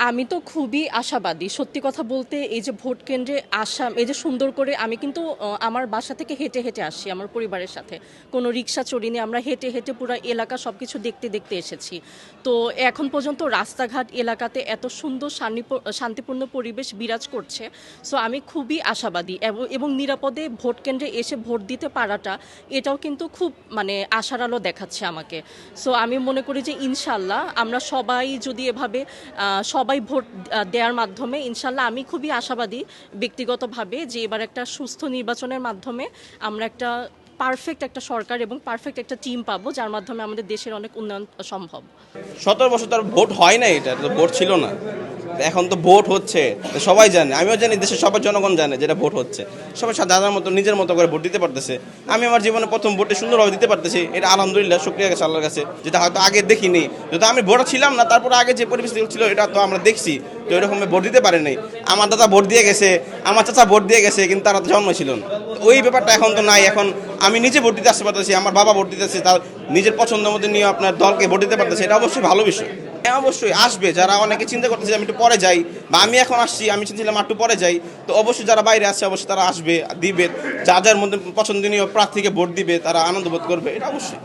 আমি তো খুবই আশাবাদী। সত্যি কথা বলতে এই যে ভোট কেন্দ্রে আসা, এই যে সুন্দর করে আমি কিন্তু আমার বাসা থেকে হেঁটে, হেঁটে আসছি আমার পরিবারের সাথে। কোনো রিক্সা চড়িনি। আমরা হেঁটে, হেঁটে পুরা এলাকা সবকিছু দেখতে, দেখতে এসেছি। তো এখন পর্যন্ত রাস্তাঘাট এলাকাতে এত সুন্দর শান্তিপূর্ণ পরিবেশ বিরাজ করছে। সো আমি খুবই আশাবাদী এবং নিরাপদে ভোট কেন্দ্রে এসে ভোট দিতে পারাটা এটাও কিন্তু খুব মানে আশার আলো দেখাচ্ছে আমাকে। সো আমি মনে করি যে ইনশাল্লাহ আমরা সবাই যদি এভাবে সবাই ভোট দেওয়ার মাধ্যমে ইনশাল্লাহ আমি খুবই আশাবাদী ব্যক্তিগতভাবে যে এবার একটা সুস্থ নির্বাচনের মাধ্যমে আমরা একটা পারফেক্ট একটা সরকার এবং পারফেক্ট একটা টিম পাবো যার মাধ্যমে আমাদের দেশের অনেক উন্নয়ন সম্ভব। 17 বছর তো আর ভোট হয় না, এটা তো ভোট ছিল না। এখন তো ভোট হচ্ছে, তো সবাই জানে, আমিও জানি, দেশের সবার জনগণ জানে যেটা ভোট হচ্ছে। সবাই দাদার মতো নিজের মতো করে ভোট দিতে পারতেছে। আমি আমার জীবনে প্রথম ভোটে সুন্দরভাবে দিতে পারতেছি, এটা আলহামদুলিল্লাহ, শুকরিয়া গেছে আল্লাহর কাছে, যেটা হয়তো আগে দেখিনি। যদি আমি ভোট ছিলাম না, তারপরে আগে যে পরিবেশ ছিল এটা তো আমরা দেখছি, তো এরকম ভোট দিতে পারে নাই। আমার দাদা ভোট দিয়ে গেছে, আমার চাচা ভোট দিয়ে গেছে, কিন্তু তারা তো জন্ম ছিল না। ওই ব্যাপারটা এখন তো নাই। এখন আমি নিজে ভোট দিতে আসতে পারতেছি, আমার বাবা ভোট দিতেছে, তার নিজের পছন্দ মতো নিয়ে আপনার দলকে ভোট দিতে পারতেছে, এটা অবশ্যই ভালো বিষয়। হ্যাঁ, অবশ্যই আসবে। যারা অনেকে চিন্তা করতেছে আমি একটু পরে যাই, বা আমি এখন আসছি, আমি চিন্তাছিলাম একটু পরে যাই, তো অবশ্যই যারা বাইরে আসছে অবশ্যই তারা আসবে, দিবে, যার যার মধ্যে পছন্দনীয় প্রার্থীকে ভোট দিবে, তারা আনন্দ বোধ করবে, এটা অবশ্যই।